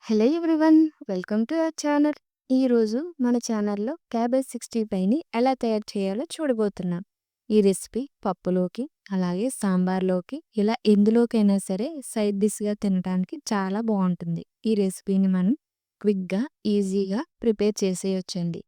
Hello everyone, welcome to our channel. ఈరోజు మన ఛానల్లో క్యాబేజ్ 65ని ఎలా తయారు చేయాలో చూడబోతున్నాం. ఈ రెసిపీ పప్పులోకి, అలాగే సాంబార్లోకి, ఇలా ఎందులోకైనా సరే సైడ్ డిష్గా తినడానికి చాలా బాగుంటుంది. ఈ రెసిపీని మనం క్విక్గా, ఈజీగా ప్రిపేర్ చేసేయొచ్చండి.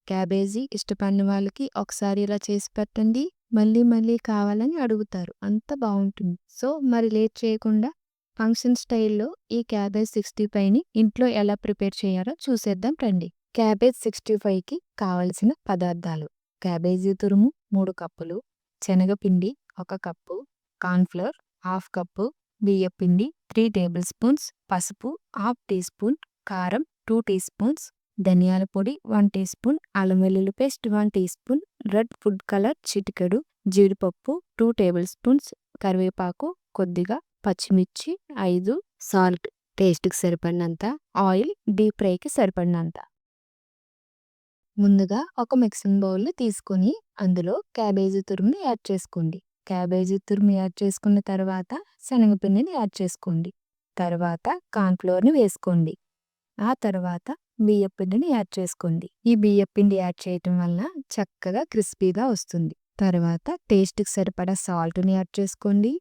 క్యాబేజీ ఇష్టపడిన వాళ్ళకి ఒకసారి ఇలా చేసి పెట్టండి, మళ్ళీ మళ్ళీ కావాలని అడుగుతారు. అంత బాగుంటుంది. సో మరి లేట్ చేయకుండా ఫంక్షన్ స్టైల్లో ఈ క్యాబేజ్ 65ని ఇంట్లో ఎలా ప్రిపేర్ చేయాలో చూసేద్దాం రండి. క్యాబేజ్ 65కి కావలసిన పదార్థాలు: క్యాబేజీ తురుము 3 కప్పులు, శనగపిండి 1 కప్పు, కార్న్ఫ్లోర్ 1/2 కప్పు, బియ్యపిండి 3 టేబుల్ స్పూన్స్, పసుపు 1/2 టీ స్పూన్, కారం 2 టీ స్పూన్స్, ధనియాల పొడి 1 టీ స్పూన్, అల్లం వెల్లుల్లి paste 1 teaspoon, red food colour చిటికెడు, జీడిపప్పు 2 టేబుల్ స్పూన్స్, కరివేపాకు కొద్దిగా, పచ్చిమిర్చి 5, సాల్ట్ టేస్ట్కి సరిపడినంత, ఆయిల్ డీప్ ఫ్రైకి సరిపడినంత. ముందుగా ఒక మిక్సింగ్ బౌల్ తీసుకొని అందులో క్యాబేజీ తురుముని యాడ్ చేసుకోండి. క్యాబేజీ తురుము యాడ్ చేసుకున్న తర్వాత శనగపిండిని యాడ్ చేసుకోండి. తర్వాత కార్న్ఫ్లోర్ని వేసుకోండి. ఆ తర్వాత బియ్యపిండిని యాడ్ చేసుకోండి. ఈ బియ్యపిండి యాడ్ చేయటం వల్ల చక్కగా క్రిస్పీగా వస్తుంది. తర్వాత టేస్ట్కి సరిపడా సాల్ట్ని యాడ్ చేసుకోండి.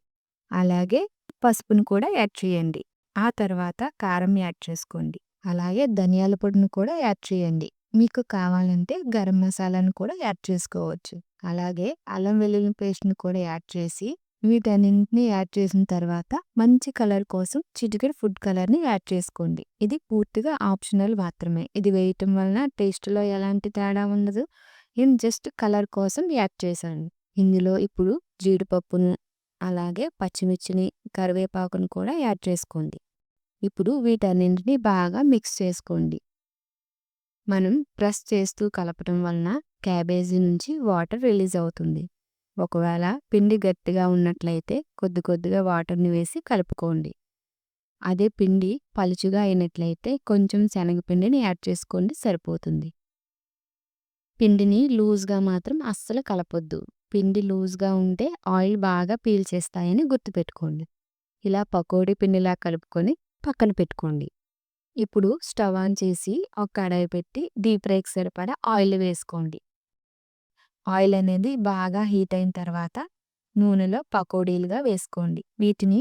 అలాగే పసుపును కూడా యాడ్ చేయండి. ఆ తర్వాత కారం యాడ్ చేసుకోండి. అలాగే ధనియాల పొడిని కూడా యాడ్ చేయండి. మీకు కావాలంటే గరం మసాలాను కూడా యాడ్ చేసుకోవచ్చు. అలాగే అల్లం వెల్లుల్లి పేస్ట్ని కూడా యాడ్ చేసి వీటన్నింటినీ యాడ్ చేసిన తర్వాత మంచి కలర్ కోసం చిటికెడు ఫుడ్ కలర్ని యాడ్ చేసుకోండి. ఇది పూర్తిగా ఆప్షనల్ మాత్రమే. ఇది వేయటం వలన టేస్ట్లో ఎలాంటి తేడా ఉండదు. నేను జస్ట్ కలర్ కోసం యాడ్ చేశాను. ఇందులో ఇప్పుడు జీడిపప్పును, అలాగే పచ్చిమిర్చిని, కరివేపాకును కూడా యాడ్ చేసుకోండి. ఇప్పుడు వీటన్నింటినీ బాగా మిక్స్ చేసుకోండి. మనం ప్రెస్ చేస్తూ కలపటం వలన క్యాబేజీ నుంచి వాటర్ రిలీజ్ అవుతుంది. ఒకవేళ పిండి గట్టిగా ఉన్నట్లయితే కొద్ది కొద్దిగా వాటర్ని వేసి కలుపుకోండి. అదే పిండి పలుచుగా అయినట్లయితే కొంచెం శనగపిండిని యాడ్ చేసుకోండి, సరిపోతుంది. పిండిని లూజ్గా మాత్రం అస్సలు కలపొద్దు. పిండి లూజ్గా ఉంటే ఆయిల్ బాగా పీల్చేస్తాయని గుర్తుపెట్టుకోండి. ఇలా పకోడీ పిండిలా కలుపుకొని పక్కన పెట్టుకోండి. ఇప్పుడు స్టవ్ ఆన్ చేసి ఒక కడాయి పెట్టి డీప్ ఫ్రైకి సరిపడా ఆయిల్ వేసుకోండి. ఆయిల్ అనేది బాగా హీట్ అయిన తర్వాత నూనెలో పకోడీలుగా వేసుకోండి. వీటిని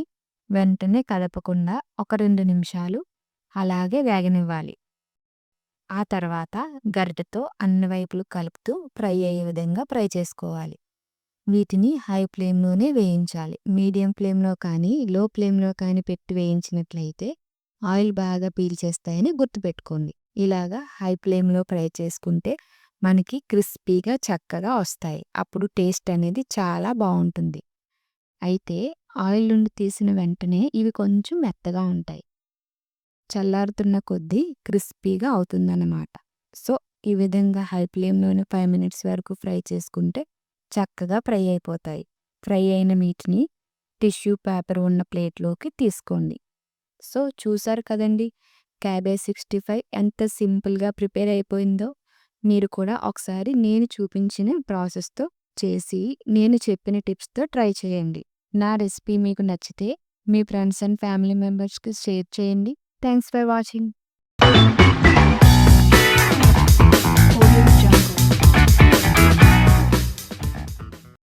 వెంటనే కదపకుండా ఒక 2 నిమిషాలు అలాగే వేగనివ్వాలి. ఆ తర్వాత గరిటెతో అన్ని వైపులు కలుపుతూ ఫ్రై అయ్యే విధంగా ఫ్రై చేసుకోవాలి. వీటిని హై ఫ్లేమ్లోనే వేయించాలి. మీడియం ఫ్లేమ్లో కానీ లో ఫ్లేమ్లో కానీ పెట్టి వేయించినట్లయితే ఆయిల్ బాగా పీల్చేస్తాయని గుర్తుపెట్టుకోండి. ఇలాగా హై ఫ్లేమ్లో ఫ్రై చేసుకుంటే మనకి క్రిస్పీగా చక్కగా వస్తాయి. అప్పుడు టేస్ట్ అనేది చాలా బాగుంటుంది. అయితే ఆయిల్ నుండి తీసిన వెంటనే ఇవి కొంచెం మెత్తగా ఉంటాయి. చల్లారుతున్న కొద్దీ క్రిస్పీగా అవుతుందన్నమాట. సో ఈ విధంగా హై ఫ్లేమ్లోనే 5 మినిట్స్ వరకు ఫ్రై చేసుకుంటే చక్కగా ఫ్రై అయిపోతాయి. ఫ్రై అయిన వీటిని టిష్యూ పేపర్ ఉన్న ప్లేట్లోకి తీసుకోండి. సో చూసారు కదండి, క్యాబేజ్ 65 ఎంత సింపుల్గా ప్రిపేర్ అయిపోయిందో. మీరు కూడా ఒకసారి నేను చూపించిన ప్రాసెస్తో చేసి నేను చెప్పిన టిప్స్తో ట్రై చేయండి. నా రెసిపీ మీకు నచ్చితే మీ ఫ్రెండ్స్ అండ్ ఫ్యామిలీ మెంబర్స్కి షేర్ చేయండి. Thanks for watching.